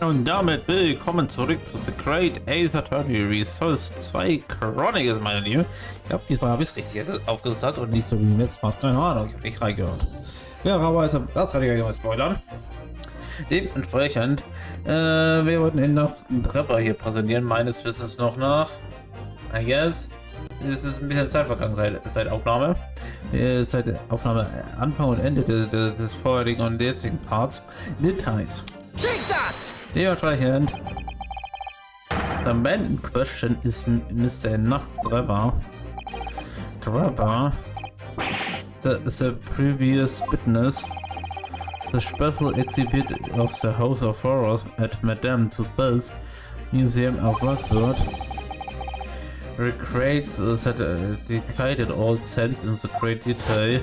Und damit willkommen zurück zu The Great Ace Attorney Resource 2 Chronicles, meine Lieben. Ich glaube, diesmal habe ich es richtig aufgesagt und nicht so wie im letzten Mal. Keine Ahnung, ich habe nicht reingehört. Ja, aber also, das kann ich ja mal spoilern. Dementsprechend, wir wollten noch einen Treffer hier präsentieren, meines Wissens noch nach. I guess. Es ist ein bisschen Zeit vergangen seit Aufnahme. Seit Aufnahme Anfang und Ende des vorherigen und jetzigen Parts. Details. Dementsprechend, the man in question is Mr. Trevor. The previous witness, the special exhibit of the House of Horrors at Madame Tussauds Museum of Oxford recreates that declared old sense in the great detail.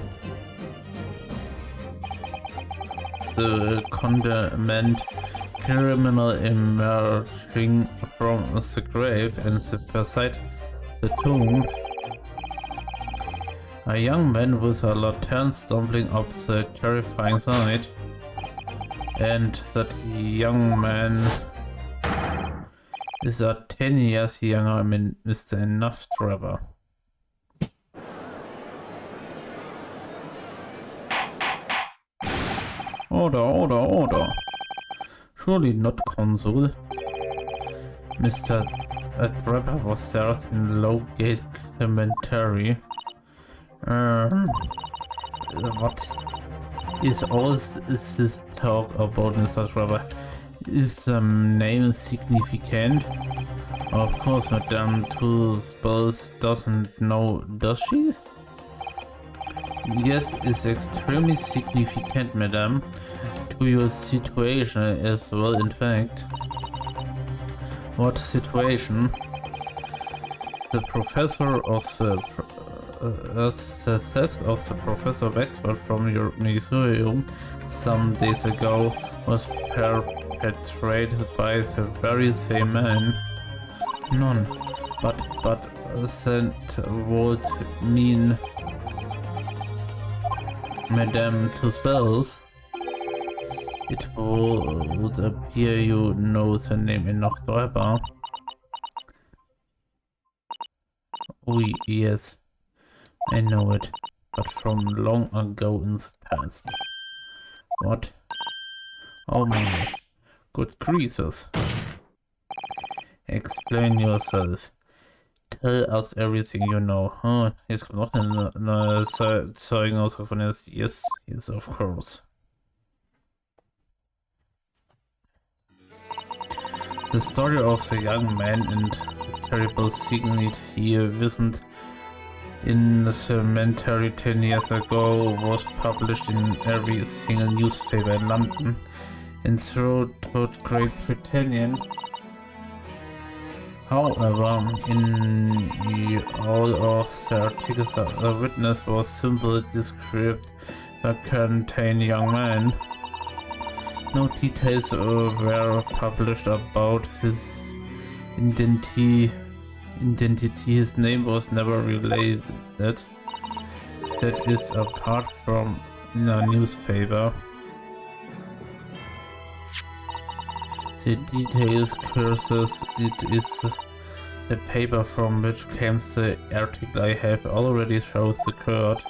The condemned criminal emerging from the grave and beside the tomb. A young man with a lantern stumbling up the terrifying side, and that young man is a 10 years younger Mr. Trevor. Order. Surely not console. Mr. Trevor was there in low-gate commentary. What is all this talk about Mr. Trevor? Is the name significant? Of course, Madame Tussauds doesn't know, does she? Yes, it's extremely significant, madam, to your situation as well, in fact. What situation? The professor of the theft of the Professor of Oxford from your museum some days ago was perpetrated by the very same man. None, but that would mean Madame Tussauds. It would appear you know the name in October. Oh yes, I know it, but from long ago in the past. What? Oh my, good creatures. Explain yourself. Tell us everything you know. Oh, jetzt kommt noch eine Zeugenausgabe von jetzt. Yes, of course. The story of the young man and the terrible signet he wasn't in the cemetery 10 years ago was published in every single newspaper in London and throughout Great Britain. However, in all of the articles, a witness was simply described that contained young man. No details were published about his identity. His name was never related. That is apart from in a newspaper. The details curses it is the paper from which came the article I have already showed the court.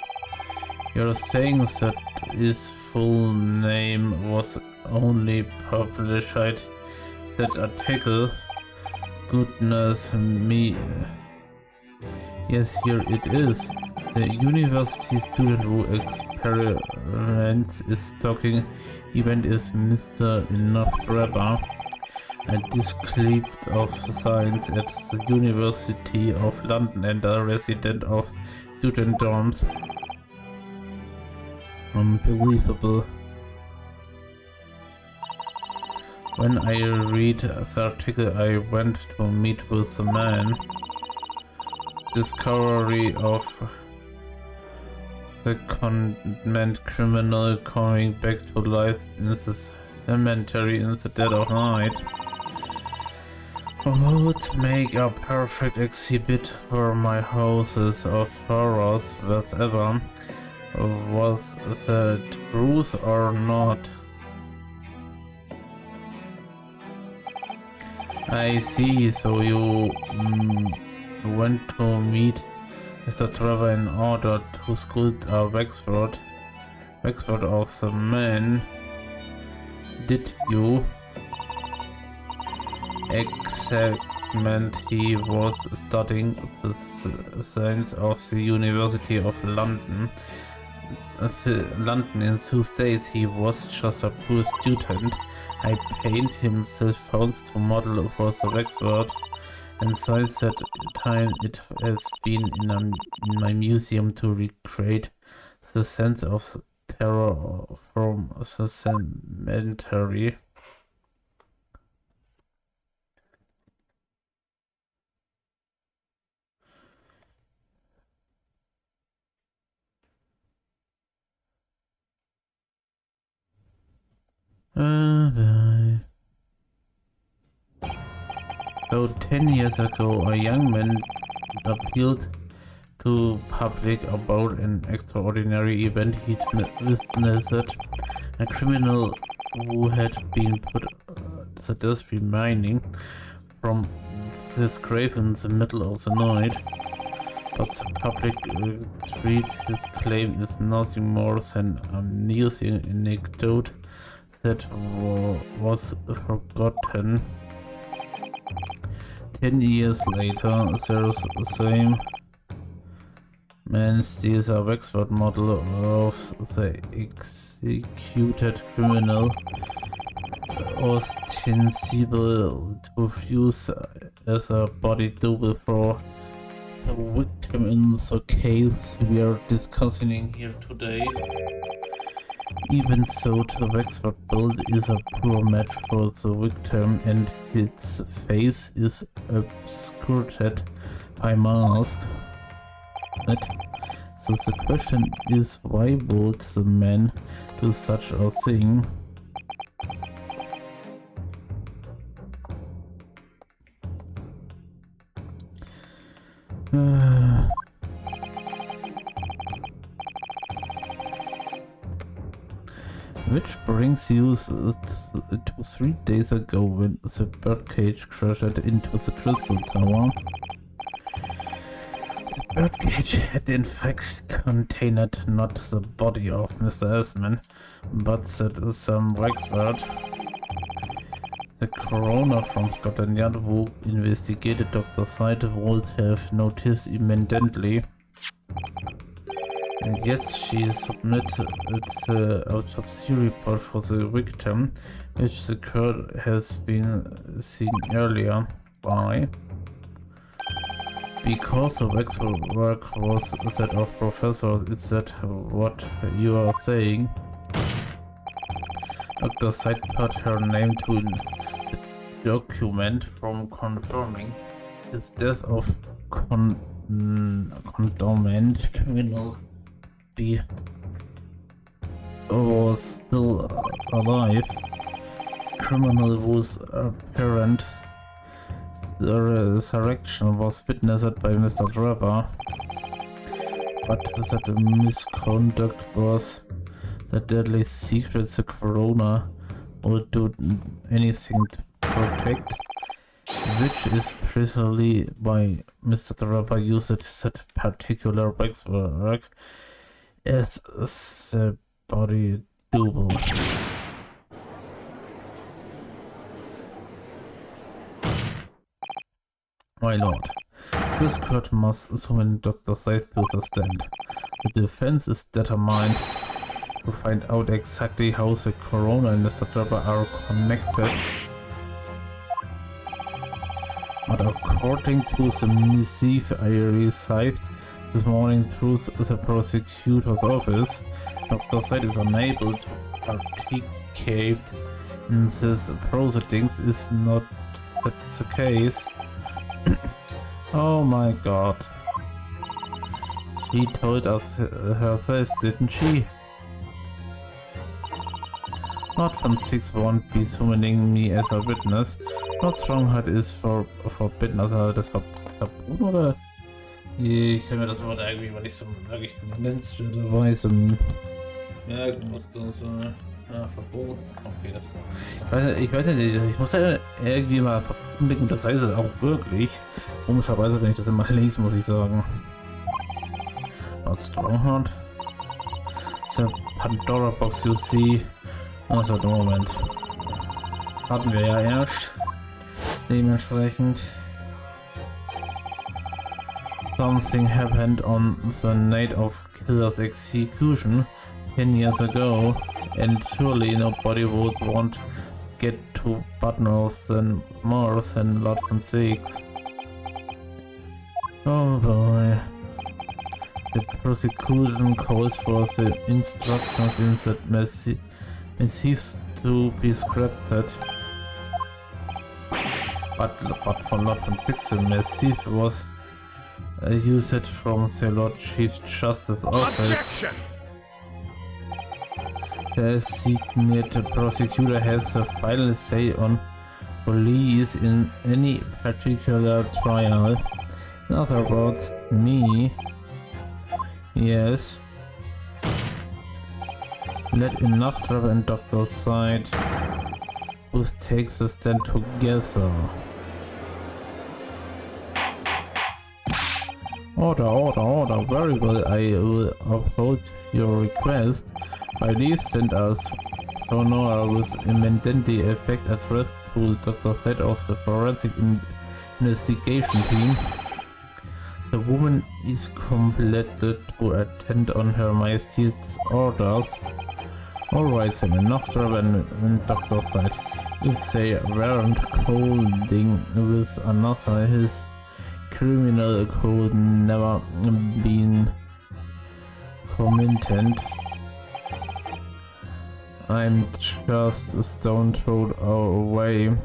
You're saying that his full name was only published that article? Goodness me. Yes, here it is. The university student who experiments is talking event is Mr. Trevor. A disciple of science at the University of London and a resident of student dorms. Unbelievable. When I read the article, I went to meet with the man. Discovery of the condemned criminal coming back to life in the cemetery in the dead of night would make a perfect exhibit for my houses of horrors, whatever was the truth or not. I see, so you went to meet Mr. Trevor in order to scold a Wexford of the man, did you? Except he was studying the science of the University of London. London in 2 states, he was just a poor student. I paid him the phones to model for the Wexford, and since that time it has been in my museum to recreate the sense of terror from the cemetery. So 10 years ago, a young man appealed to public about an extraordinary event he'd witnessed. A criminal who had been put the death remaining from his grave in the middle of the night. But the public treats his claim as nothing more than an amusing anecdote that was forgotten. 10 years later, there's the same man steals a Wexford model of the executed criminal, ostensible to use as a body double for the victim in the case we are discussing here today. Even so, the Wexford build is a poor match for the victim, and its face is obscured by mask. So the question is, why would the man do such a thing? Which brings you to 3 days ago when the birdcage crashed into the crystal tower. The birdcage had in fact contained not the body of Mr. Esmond, but some Wexford. The coroner from Scotland Yard who investigated Dr. Side would have noticed immediately. And yet she submitted the autopsy report for the victim, which the court has been seen earlier. Why? Because the Wexford work was that of professors. Is that what you are saying? Dr. Side put her name to the document from confirming his death of condemned criminal. He was still alive. Criminal whose apparent resurrection was witnessed by Mr. Trevor, but that the misconduct was the deadly secret the coroner would do anything to protect, which is precisely why Mr. Trevor used that particular work as the body double. My lord, this court must summon Dr. Scythe to the stand. The defense is determined to find out exactly how the coroner and Mr. Trevor are connected. But according to the missive I received this morning through the prosecutor's office, Dr. Scythe is unable to participate in this proceedings. Is not that the case? Oh my god. She told us herself, didn't she? Not von Six won't be summoning me as a witness. Not Strongheart is forbidden, also das verboten oder? Ich stelle mir das immer irgendwie mal nicht so wirklich nennenswerterweise merken musste und so. Ja, verboten. Okay, das. Ich weiß nicht, ich muss da irgendwie mal blicken, das heißt es auch wirklich. Komischerweise, wenn ich das immer lese, muss ich sagen. Not Stronghold. The Pandora Box you see. Also, Moment. Hatten wir ja erst. Dementsprechend. Something happened on the night of Killer's execution 10 years ago, and surely nobody would want to get to bottom of than more than lot from 6. Oh boy. The prosecution calls for the instructions in that massive to be scrapped. But for lot from 6, the massive was used from the Lord Chief Justice Office. Objection! The designated prosecutor has the final say on police in any particular trial. In other words, me. Yes. Let enough travel and doctor's side who takes the stand together. Order, very well, I will uphold your request. By these send us Honor with immediate effect addressed to Dr. Head of the Forensic Investigation Team. The woman is compelled to attend on Her Majesty's orders. Alright then, enough travel and Dr. Side. If they weren't holding with another, his criminal could never been committed. I'm just a stone throw away.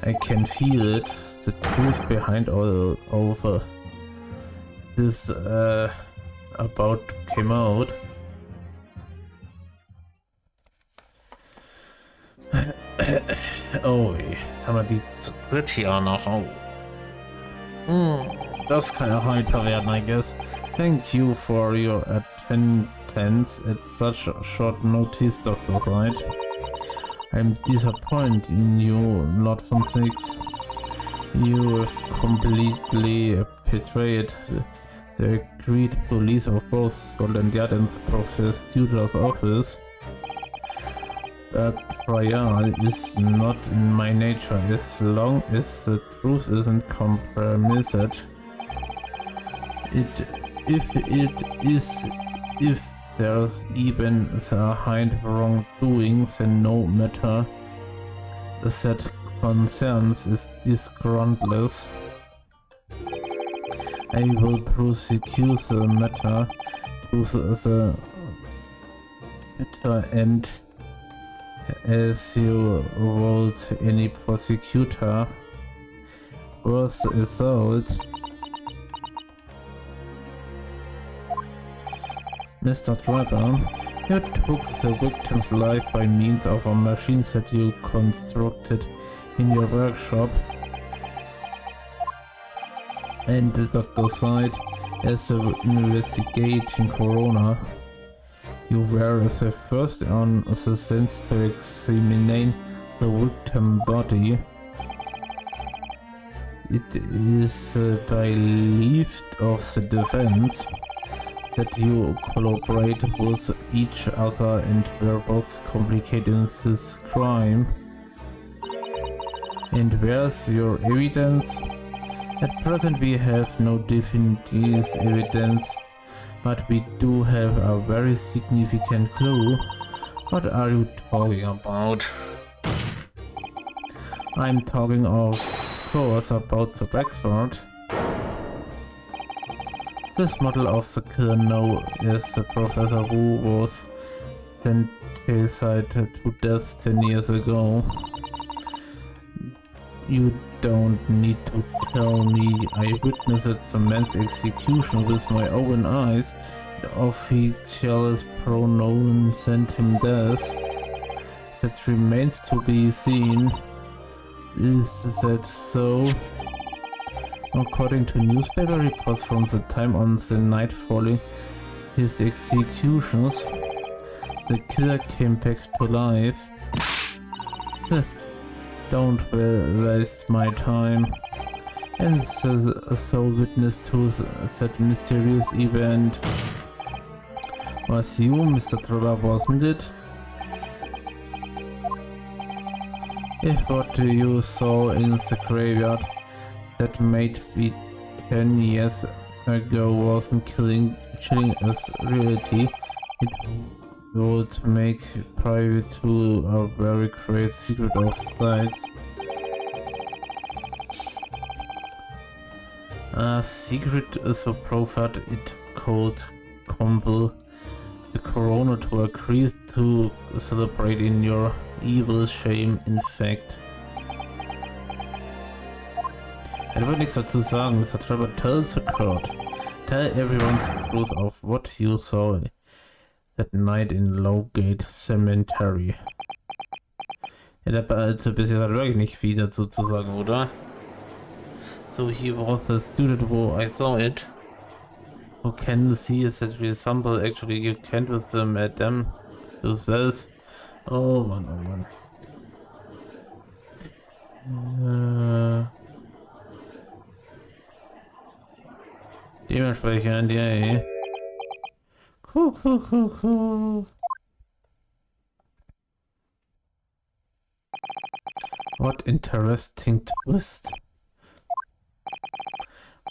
I can feel it. The truth behind all over this about came out. Oh, jetzt haben wir die zu dritt hier noch. Oh. Das kann ja heiter werden, I guess. Thank you for your attendance at such short notice, Dr. Side. I'm disappointed in you, Lord von Six. You have completely betrayed the agreed police of both Scotland Yard and the prosecutor's office. But trial is not in my nature as long as the truth isn't compromised. If there's even a hint of wrongdoing, then no matter that concerns is groundless. I will prosecute the matter to the matter, and as you wrote, any prosecutor was assault. Mr. Trapper, you took the victim's life by means of a machine that you constructed in your workshop, and the doctor side as the investigating coroner. You were the first on the sense to examine the victim's body. It is believed of the defense that you collaborate with each other and were both complicated in this crime. And where's your evidence? At present we have no definitive evidence, but we do have a very significant clue. What are you talking about? I'm talking of course about the Wexford. This model of the killer now is the professor who was sentenced to death 10 years ago. You don't need to tell me. I witnessed the man's execution with my own eyes. The official pronoun sent him death. That remains to be seen. Is that so? According to newspaper reports from the time on the night following his executions, the killer came back to life. Don't waste my time. And so witness to that mysterious event. Was you, Mr. Troller, wasn't it? If what you saw in the graveyard that made me 10 years ago wasn't chilling as reality, it would make private to a very great secret of sides. A secret so proffered it could compel the coroner to agree to celebrate in your evil shame, in fact. Er wird nichts dazu sagen, Mr. Trevor. Tell the court. Tell everyone the truth of what you saw that night in Lowgate Cemetery. Ja, der also bis jetzt hat wirklich nicht viel dazu zu sagen, oder? So he was the student who I saw it. Who can see that resemble actually you can't with them at them yourself. Oh Mann, oh Mann. Dementsprechend, ja. Cool. What interesting twist.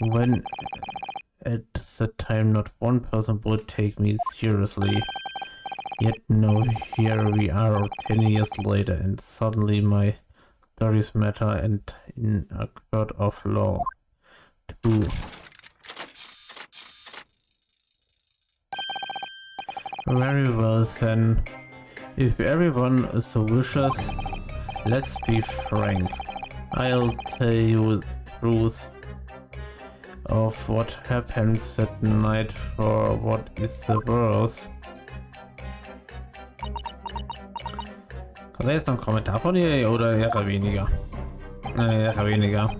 When at the time not one person would take me seriously. Yet no, here we are 10 years later and suddenly my stories matter and in a court of law too. Very well then, if everyone so wishes, let's be frank. I'll tell you the truth of what happened that night for what is the worth. Kommt da jetzt noch ein Kommentar von ihr oder eher weniger? Eher weniger.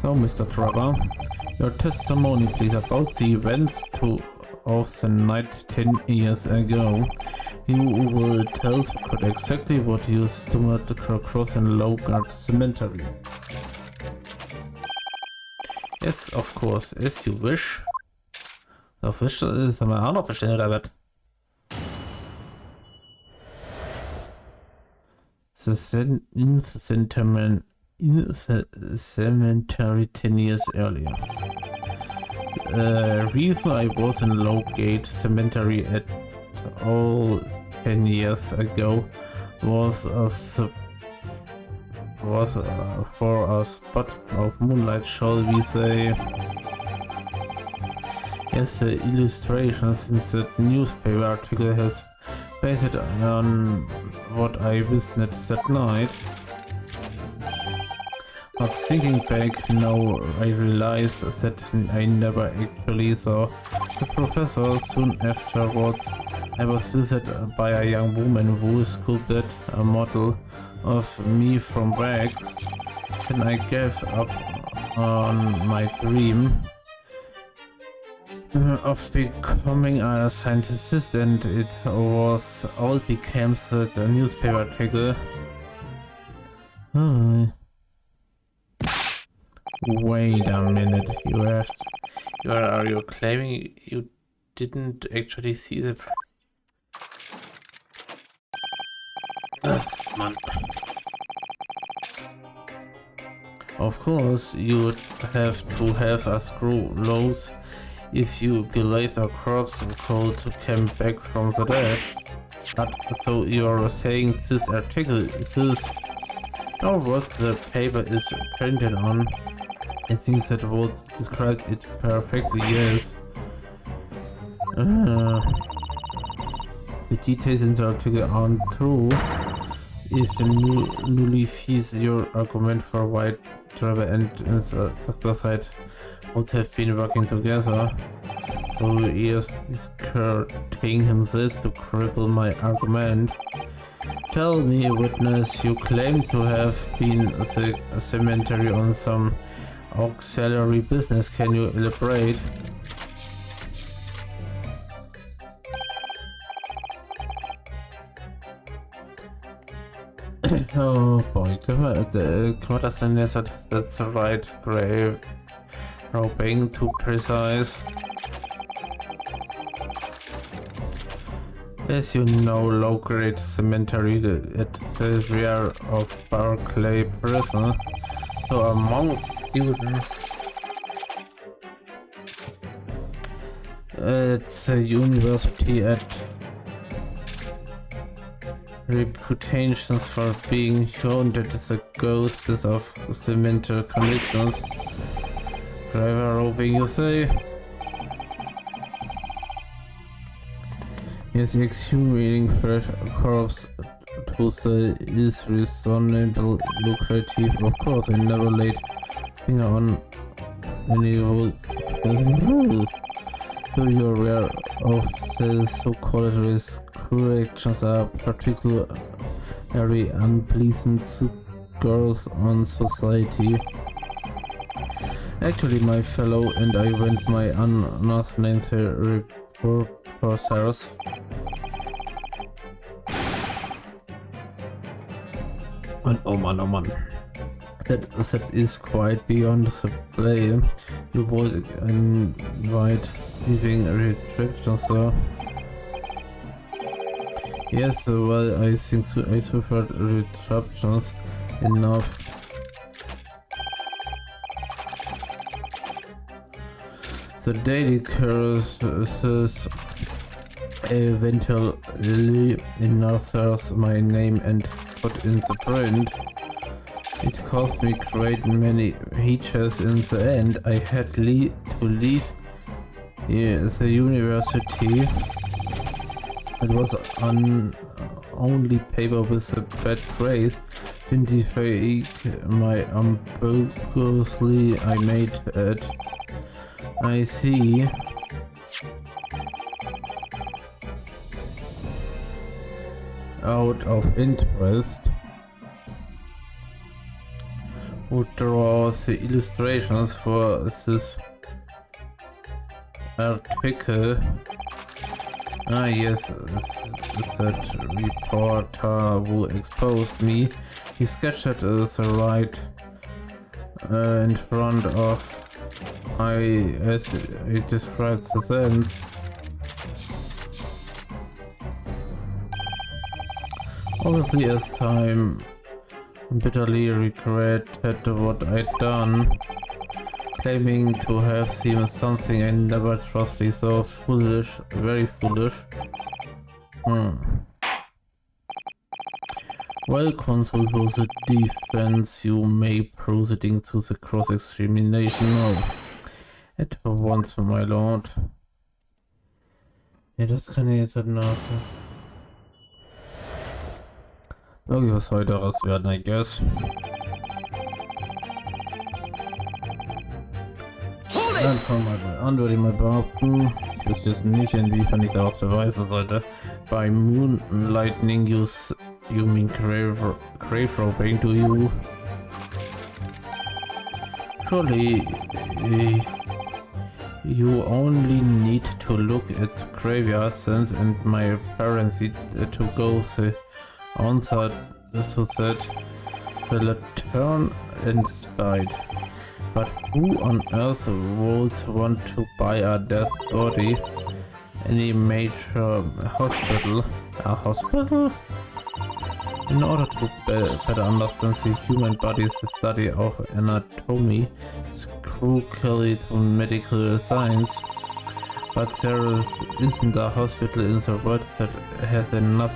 So, Mr. Trevor, your testimony please about the events of the night 10 years ago. You will tell the court exactly what you stumbled across in Lowgate Cemetery. Yes, of course, as you wish. Auf Wish ist aber auch noch verstehen, oder was? In the cemetery 10 years earlier. Reason I was in Lowgate Cemetery at all 10 years ago was for a spot of moonlight, shall we say. Yes, the illustrations in the newspaper article has based on what I witnessed that night. But thinking back now, I realize that I never actually saw the professor. Soon afterwards, I was visited by a young woman who sculpted a model of me from wax. Then I gave up on my dream of becoming a scientist, and it was all became the newspaper article. Wait a minute, are you claiming you didn't actually see the man. Of course, you would have to have a screw loose if you believed a corpse could come back from the dead. But so you are saying this article is or what the paper is printed on? I think that would describe it perfectly, yes. The details in the article aren't true. If the newly fees your argument for why Trevor and the doctor side would have been working together for years, discouraging himself to cripple my argument. Tell me, witness, you claim to have been at the cemetery on some auxiliary business. Can you elaborate? Oh boy, können wir das denn jetzt that's right grave being too precise? As you know, low-grade cemetery at the rear of Barclay Prison. So among students at the university at reputations for being haunted the ghosts of cemetery convictions. Driver roping, you say? Yes, exhuming fresh corpse to the is reasonable lucrative. Of course, I never laid finger on any rule. So you're aware of the so-called risk corrections are particularly unpleasant to girls on society. Actually, my fellow and I went my unnamed reporters. And oh man, that is quite beyond the play. You would invite leaving restrictions, sir. Yes, well, I think so. I suffered restrictions enough. The daily curses eventually announced my name and put in the print. It cost me great many hitches in the end. I had to leave the university. It was only paper with a bad grace. Indicate my ambiguously I made it. I see. Out of interest, who draws the illustrations for this article? Ah yes, that reporter who exposed me. He sketched the right in front of as it describes the sense. Obviously, as time bitterly regretted what I'd done, claiming to have seen something I never trusted, so foolish, very foolish. Well, consult with the defense, you may proceeding to the cross-examination now. At once, my lord. Ja, das kann ich jetzt halt nachschauen. Irgendwas heute raus werden, I guess. Dann fangen wir mal an, würde ich mal behaupten. Ich wüsste jetzt nicht, inwiefern ich darauf verweisen sollte. By moonlightning you mean grave robbing, do you? Surely you only need to look at graveyard scenes and my parents need to go the answer to that the lantern inside. But who on earth would want to buy a dead body? Any major hospital? A hospital? In order to better understand the human body's study of anatomy is crucial to medical science. But there isn't a hospital in the world that has enough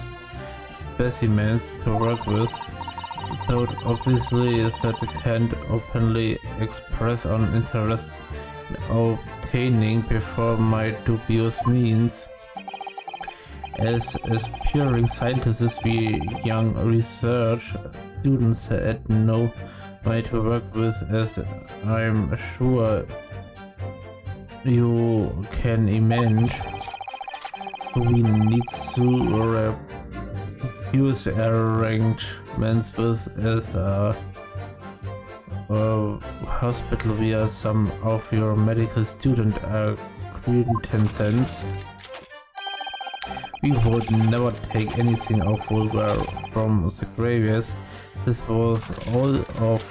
specimens to work with, so obviously that can't openly express an interest in obtaining before my dubious means. As aspiring scientists, we young research students had no way to work with, as I'm sure you can imagine. We need to use arrangements with as a hospital via some of your medical student acquaintances We would never take anything of Vulgar from the graves. This was all of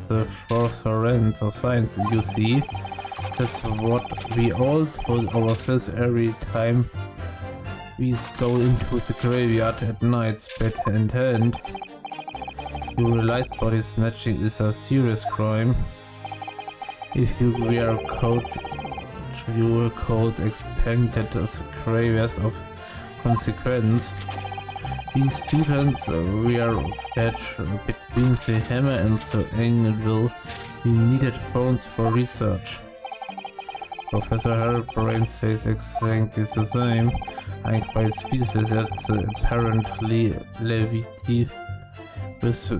the forefront of science, you see. That's what we all told ourselves every time we stole into the graveyard at night, spade in hand. You realize body snatching is a serious crime. If you were caught, expected the graveyard of consequence. These students were catch between the hammer and the anvil. We needed phones for research. Professor Harbrain says exactly the same. I'm quite speechless at the apparently levity with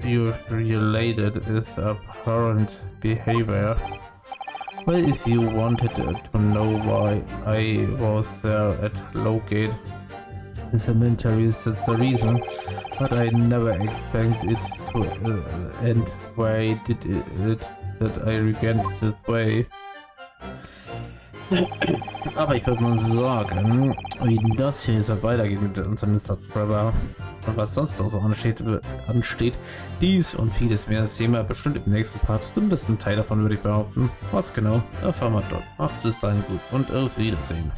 you related is abhorrent behavior. Well, if you wanted to know why I was there at Lowgate Cemetery, that's the reason, but I never expected it to end. Why did it that I regained this way? Aber ich würde mal sagen, wie das hier so weitergeht mit unserem Mr. Trevor und was sonst auch so ansteht, dies und vieles mehr sehen wir bestimmt im nächsten Part. Zumindest ein Teil davon würde ich behaupten. Was genau, erfahren wir dort. Macht es bis dahin gut und auf Wiedersehen.